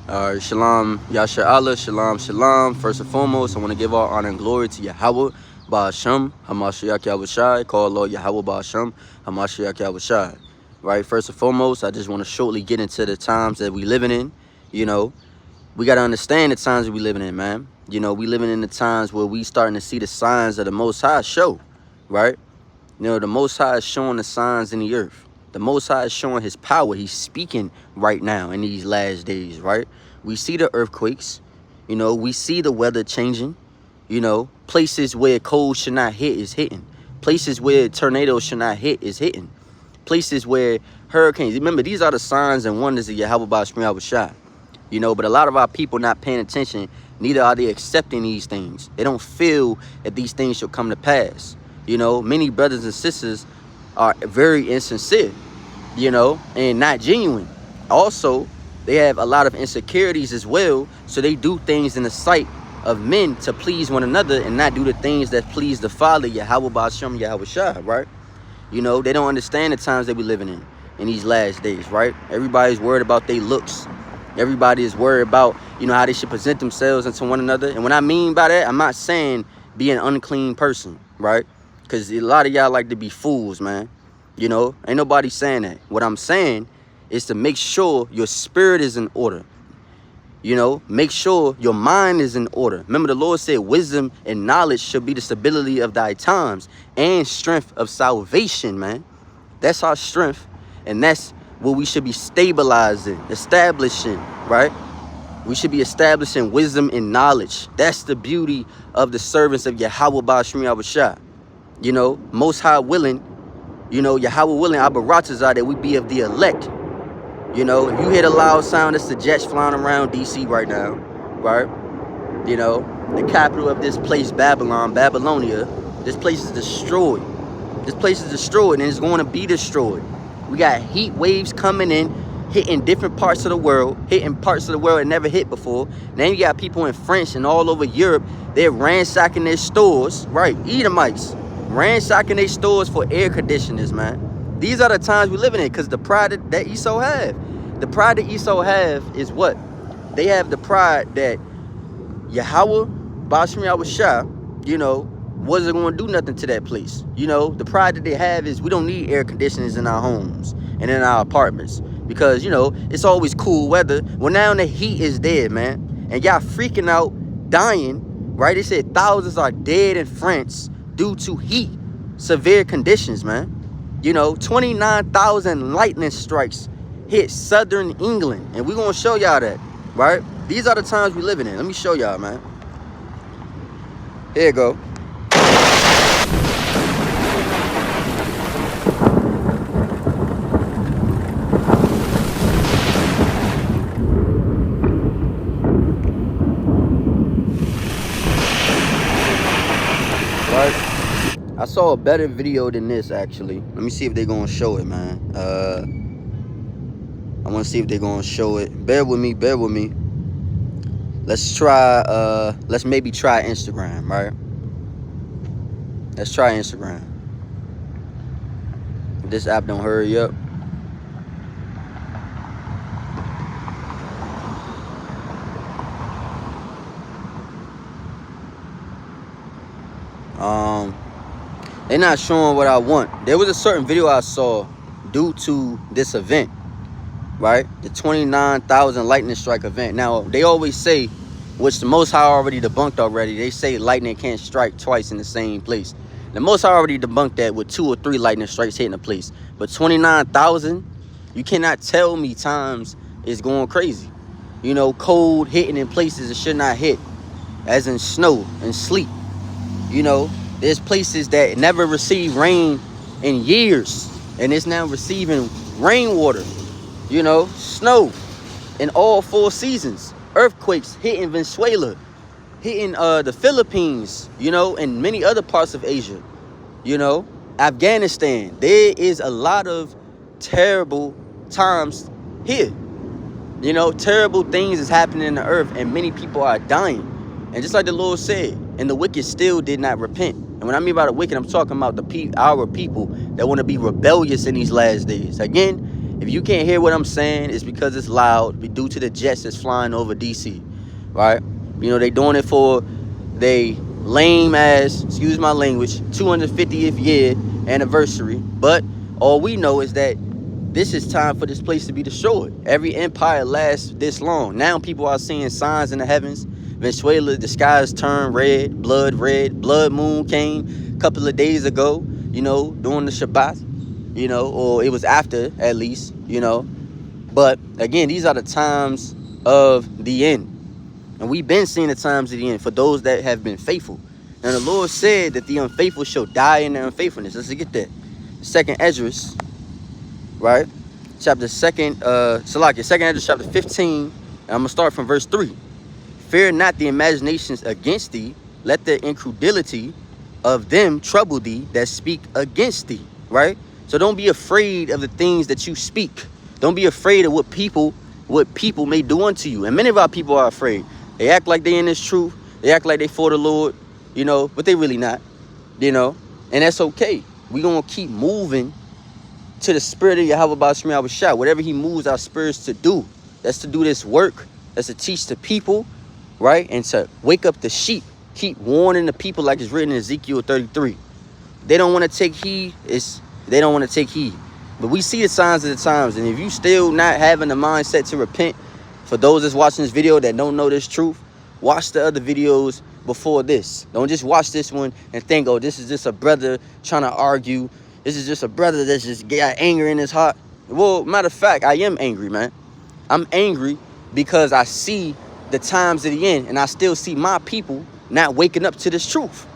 Shalom, Yasha Allah, shalom, shalom. First and foremost, I want to give all honor and glory to YAHAWAH BAHASHAM YAHAWASHI, call Lord YAHAWAH BAHASHAM YAHAWASHI. Right, first and foremost, I just want to shortly get into the times that we living in. You know, we got to understand the times that we living in, man. You know, we living in the times where we starting to see the signs of the Most High show, right? You know, the Most High is showing the signs in the earth. The Most High is showing his power. He's speaking right now in these last days, right? We see the earthquakes. You know, we see the weather changing. You know, places where cold should not hit is hitting. Places where tornadoes should not hit is hitting. Places where hurricanes. Remember, these are the signs and wonders of YAHAWAH YAHAWASHI. You know, but a lot of our people not paying attention. Neither are they accepting these things. They don't feel that these things should come to pass. You know, many brothers and sisters are very insincere, you know, and not genuine. Also, they have a lot of insecurities as well, so they do things in the sight of men to please one another and not do the things that please the Father, YAHAWAH BAHASHAM YAHAWASHI, right? You know, they don't understand the times that we're living in these last days, right? Everybody's worried about their looks. Everybody is worried about, you know, how they should present themselves into one another. And what I mean by that, I'm not saying be an unclean person, right? Because a lot of y'all like to be fools, man. You know, ain't nobody saying that. What I'm saying is to make sure your spirit is in order. You know, make sure your mind is in order. Remember, the Lord said wisdom and knowledge should be the stability of thy times and strength of salvation, man. That's our strength. And that's what we should be stabilizing, establishing, right? We should be establishing wisdom and knowledge. That's the beauty of the servants of YAHAWAH YAHAWASHI. You know, Most High willing, you know, Yahweh willing, AhBa RaTazah, that we be of the elect. You know, if you hear the loud sound, it's the jets flying around DC right now, right? You know, the capital of this place, Babylonia, this place is destroyed. This place is destroyed and it's going to be destroyed. We got heat waves coming in, hitting different parts of the world, hitting parts of the world it never hit before. Now you got people in France and all over Europe, they're ransacking their stores, right? Edomites, ransacking their stores for air conditioners, man. These are the times we're living in because the pride that Esau have. The pride that Esau have is what? They have the pride that YAHAWAH YAHAWASHI, you know, wasn't going to do nothing to that place. You know, the pride that they have is we don't need air conditioners in our homes and in our apartments because, you know, it's always cool weather. Well, now the heat is dead, man. And y'all freaking out, dying, right? They said thousands are dead in France due to heat, severe conditions, man. You know, 29,000 lightning strikes hit southern England. And we're going to show y'all that, right? These are the times we're living in. Let me show y'all, man. Here you go. I saw a better video than this, actually. Let me see if they're going to show it, man. I want to see if they're going to show it. Bear with me, bear with me. Let's try, let's maybe try Instagram, right? Let's try Instagram. If this app don't hurry up. They're not showing what I want. There was a certain video I saw due to this event, right? The 29,000 lightning strike event. Now, they always say, which the Most High already debunked already, they say lightning can't strike twice in the same place. The Most High already debunked that with 2 or 3 lightning strikes hitting a place. But 29,000, you cannot tell me times is going crazy. You know, cold hitting in places it should not hit, as in snow and sleet. You know, there's places that never received rain in years, and it's now receiving rainwater, you know, snow in all 4 seasons. Earthquakes hitting Venezuela, hitting the Philippines, you know, and many other parts of Asia, you know, Afghanistan. There is a lot of terrible times here. You know, terrible things is happening in the earth, and many people are dying. And just like the Lord said, and the wicked still did not repent. And when I mean by the wicked, I'm talking about our people that want to be rebellious in these last days. Again, If you can't hear what I'm saying, it's because it's loud due to the jets that's flying over DC, right? You know, they doing it for they lame ass, excuse my language, 250th year anniversary. But all we know is that this is time for this place to be destroyed. Every empire lasts this long. Now people are seeing signs in the heavens. Venezuela, the skies turned red. Blood moon came a couple of days ago, you know, during the Shabbat, you know, or it was after at least, you know. But again, these are the times of the end. And we've been seeing the times of the end for those that have been faithful. And the Lord said that the unfaithful shall die in their unfaithfulness. Let's get that. Second Esdras, right? Chapter 2nd, Salakia, 2nd Esdras chapter 15. And I'm going to start from verse 3. Fear not the imaginations against thee. Let the incredulity of them trouble thee that speak against thee, right? So don't be afraid of the things that you speak. Don't be afraid of what people may do unto you. And many of our people are afraid. They act like they in this truth. They act like they for the Lord, you know, but they really not, you know. And that's okay. We're going to keep moving to the spirit of YAHAWAH, whatever he moves our spirits to do. That's to do this work. That's to teach the people, right? And to wake up the sheep. Keep warning the people like it's written in Ezekiel 33. They don't want to take heed. They don't want to take heed. But we see the signs of the times. And if you still not having the mindset to repent, for those that's watching this video that don't know this truth, watch the other videos before this. Don't just watch this one and think, oh, this is just a brother trying to argue. This is just a brother that's just got anger in his heart. Well, matter of fact, I am angry, man. I'm angry because I see the times of the end, and I still see my people not waking up to this truth,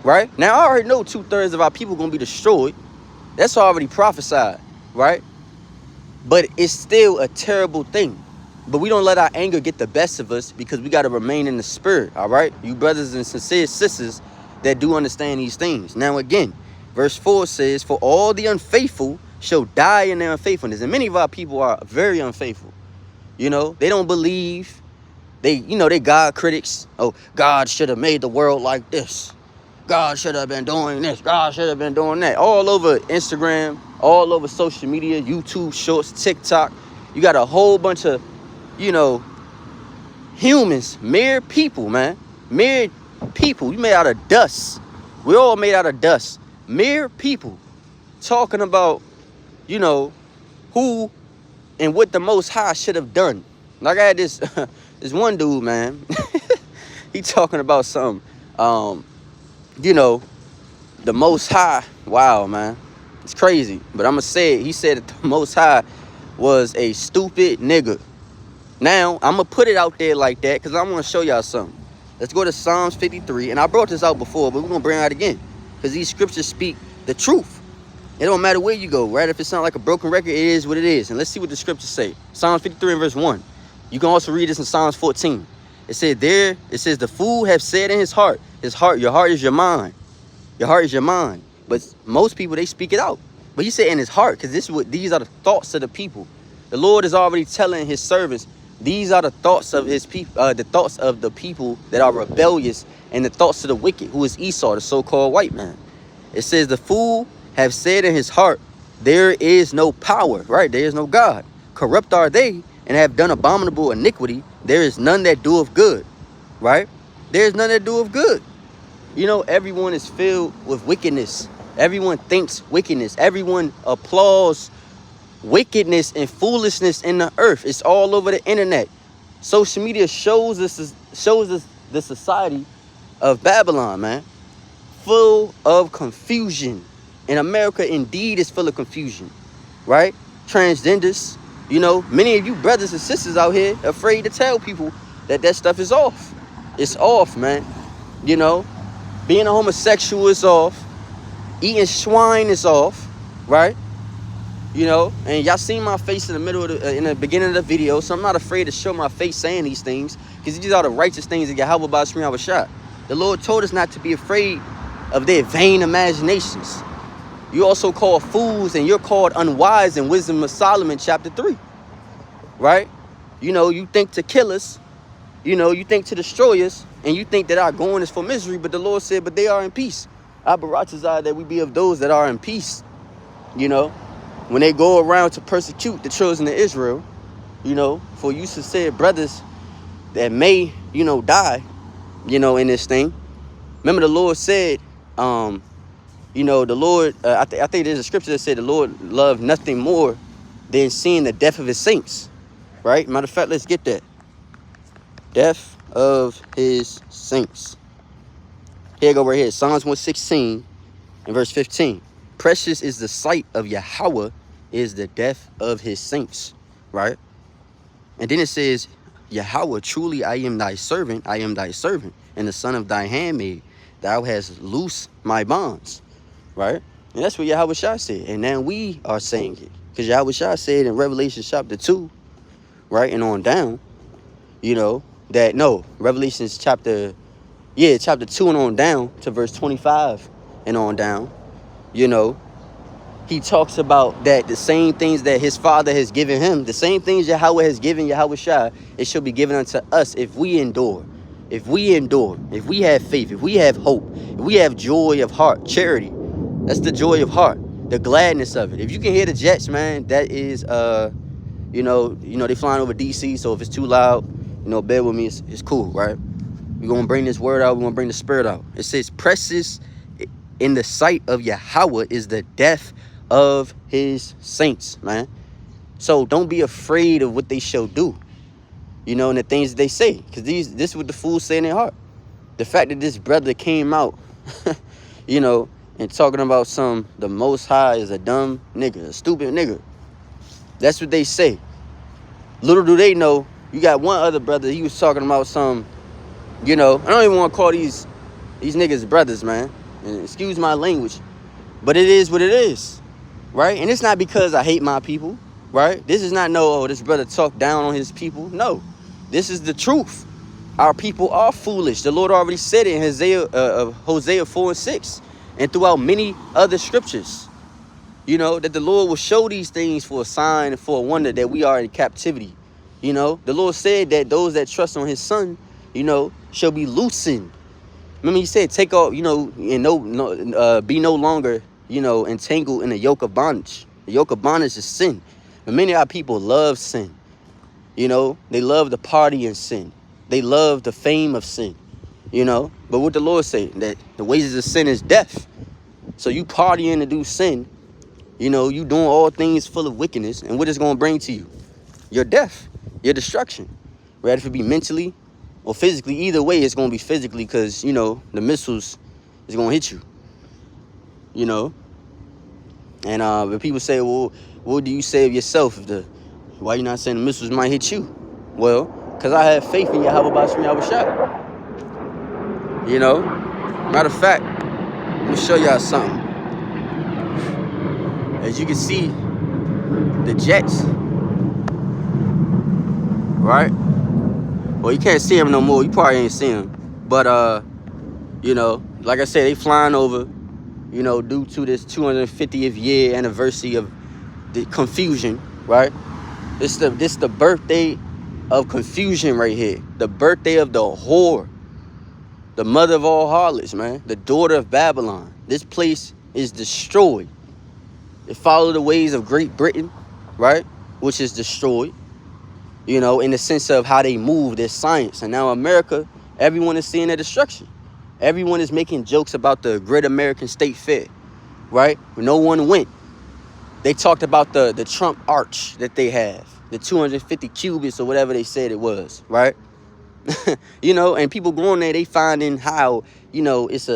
right? Now, I already know 2/3 of our people going to be destroyed. That's already prophesied, right? But it's still a terrible thing. But we don't let our anger get the best of us because we got to remain in the spirit, all right? You brothers and sincere sisters that do understand these things. Now, again, verse 4 says, for all the unfaithful shall die in their unfaithfulness. And many of our people are very unfaithful. You know, they don't believe. They God critics. Oh, God should have made the world like this. God should have been doing this. God should have been doing that. All over Instagram, all over social media, YouTube shorts, TikTok. You got a whole bunch of, you know, humans, mere people, man. Mere people. You made out of dust. We're all made out of dust. Mere people talking about, you know, who and what the Most High should have done. Like I had this this one dude, man. He talking about something. You know, the Most High. Wow, man. It's crazy. But I'm going to say it. He said that the Most High was a stupid nigga. Now, I'm going to put it out there like that because I want to show y'all something. Let's go to Psalms 53. And I brought this out before, but we're going to bring it out again. Because these scriptures speak the truth. It don't matter where you go, right? If it sounds like a broken record, it is what it is. And let's see what the scriptures say. Psalms 53 and verse 1. You can also read this in Psalms 14. It says, the fool have said in his heart, your heart is your mind. Your heart is your mind. But most people, they speak it out. But he said in his heart, because these are the thoughts of the people. The Lord is already telling his servants, these are the thoughts of his people, the thoughts of the people that are rebellious, and the thoughts of the wicked, who is Esau, the so-called white man. It says, the fool have said in his heart, there is no power, right? There is no God. Corrupt are they, and have done abominable iniquity. There is none that doeth good, right? There is none that doeth good. You know, everyone is filled with wickedness. Everyone thinks wickedness. Everyone applauds wickedness and foolishness in the earth. It's all over the internet. Social media shows us the society of Babylon, man. Full of confusion. And America indeed is full of confusion, right? Transgenders, you know, many of you brothers and sisters out here afraid to tell people that stuff is off. It's off, man. You know, being a homosexual is off. Eating swine is off, right? You know, and y'all seen my face in the beginning of the video, so I'm not afraid to show my face saying these things, because these are the righteous things that YAHAWAH. The Lord told us not to be afraid of their vain imaginations. You also called fools, and you're called unwise in Wisdom of Solomon chapter 3, right? You know, you think to kill us, you know, you think to destroy us, and you think that our going is for misery, but the Lord said, but they are in peace. AhBa RaTazah, that we be of those that are in peace, you know. when they go around to persecute the children of Israel, you know, for you sincere brothers that may, you know, die, you know, in this thing. Remember the Lord said, you know, the Lord, I think there's a scripture that said the Lord loved nothing more than seeing the death of his saints, right? Matter of fact, let's get that. Death of his saints. Here you go right here. Psalms 116 and verse 15. Precious is the sight of Yahawah is the death of his saints, right? And then it says, Yahawah, truly I am thy servant, and the son of thy handmaid. Thou hast loosed my bonds, right? And that's what YAHAWASHI said. And now we are saying it. Because YAHAWASHI said in Revelation chapter 2, right, and on down, you know, that, no, Revelations chapter 2 and on down to verse 25 and on down, you know, he talks about that the same things that his father has given him, the same things Yahawah has given YAHAWASHI, it shall be given unto us if we endure. If we have faith, if we have hope, if we have joy of heart, charity. That's the joy of heart, the gladness of it. If you can hear the jets, man, that is, you know, they flying over DC. So if it's too loud, you know, bear with me. It's cool, right? We're going to bring this word out. We're going to bring the spirit out. It says, precious in the sight of Yahawah is the death of his saints, man. So don't be afraid of what they shall do, you know, and the things that they say. Because this is what the fools say in their heart. The fact that this brother came out, you know, and talking about the Most High is a dumb nigga, a stupid nigga. That's what they say. Little do they know, you got one other brother, he was talking about you know, I don't even want to call these niggas brothers, man. And excuse my language, but it is what it is, right? And it's not because I hate my people, right? This is not this brother talked down on his people. No, this is the truth. Our people are foolish. The Lord already said it in Hosea 4 and 6. And throughout many other scriptures, you know, that the Lord will show these things for a sign and for a wonder that we are in captivity. You know, the Lord said that those that trust on his son, you know, shall be loosened. Remember he said, take off, you know, and be no longer, you know, entangled in the yoke of bondage. The yoke of bondage is sin. But many of our people love sin. You know, they love the party in sin. They love the fame of sin. You know, but what the Lord say, that the wages of sin is death. So you partying to do sin, you know, you doing all things full of wickedness, and what it's going to bring to you? Your death, your destruction. Whether if it be mentally or physically, either way, it's going to be physically because, you know, the missiles is going to hit you, you know. And when people say, well, what do you say of yourself? Why you not saying the missiles might hit you? Well, because I have faith in YAHAWASHI. You know, matter of fact, let me show y'all something. As you can see, the jets, right? Well, you can't see them no more. You probably ain't see them. But, you know, like I said, they flying over, you know, due to this 250th year anniversary of the confusion, right? This the birthday of confusion right here. The birthday of the whore. The mother of all harlots, man. The daughter of Babylon. This place is destroyed. It followed the ways of Great Britain, right? Which is destroyed. You know, in the sense of how they move, their science. And now America, everyone is seeing their destruction. Everyone is making jokes about the Great American State Fair, right? No one went. They talked about the Trump arch that they have. The 250 cubits or whatever they said it was, right? You know, and people going there, they finding how, you know, it's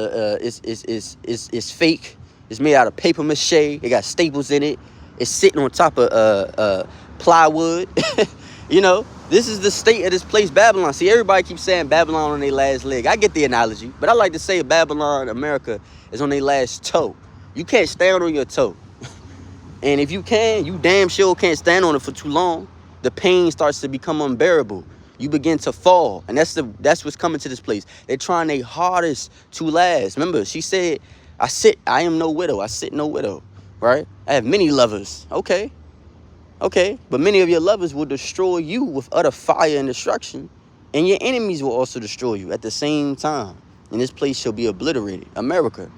fake. It's made out of paper mache. It got staples in it. It's sitting on top of plywood. You know, this is the state of this place, Babylon. See, everybody keeps saying Babylon on their last leg. I get the analogy, but I like to say Babylon, America, is on their last toe. You can't stand on your toe. And if you can, you damn sure can't stand on it for too long. The pain starts to become unbearable. You begin to fall. And that's what's coming to this place. They're trying their hardest to last. Remember, she said, I am no widow. I sit no widow. Right? I have many lovers. Okay. Okay. But many of your lovers will destroy you with utter fire and destruction. And your enemies will also destroy you at the same time. And this place shall be obliterated. America.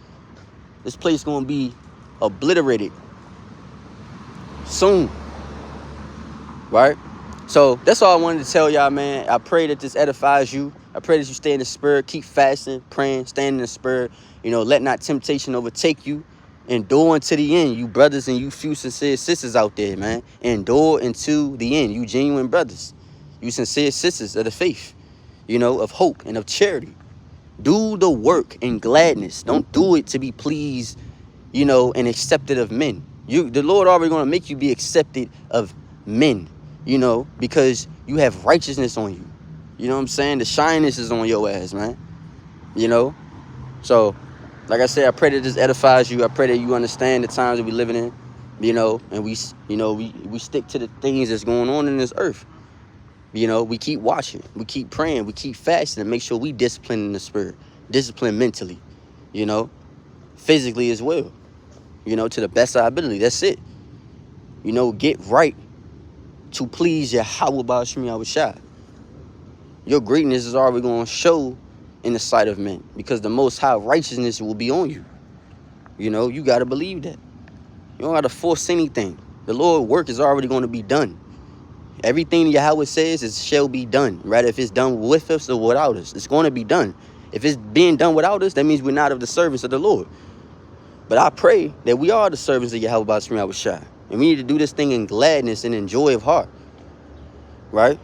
This place going to be obliterated. soon. Right? So that's all I wanted to tell y'all, man. I pray that this edifies you. I pray that you stay in the spirit, keep fasting, praying, staying in the spirit. You know, let not temptation overtake you. Endure unto the end, you brothers and you few sincere sisters out there, man. Endure unto the end, you genuine brothers. You sincere sisters of the faith, you know, of hope and of charity. Do the work in gladness. Don't do it to be pleased, you know, and accepted of men. The Lord already going to make you be accepted of men, you know, because you have righteousness on you. You know what I'm saying? The shyness is on your ass, man. You know? So, like I said, I pray that this edifies you. I pray that you understand the times that we're living in, you know, and we stick to the things that's going on in this earth. You know, we keep watching, we keep praying, we keep fasting and make sure we discipline in the spirit, discipline mentally, you know, physically as well, you know, to the best of our ability. That's it. You know, get right to please YAHAWAH BAHASHAM. Your greatness is already going to show in the sight of men because the most high righteousness will be on you. You know, you got to believe that. You don't got to force anything. The Lord's work is already going to be done. Everything Yahweh says is shall be done. Right? If it's done with us or without us, it's going to be done. If it's being done without us, that means we're not of the service of the Lord. But I pray that we are the servants of Yahweh BaHashaM. And we need to do this thing in gladness and in joy of heart. Right?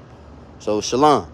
So, shalom.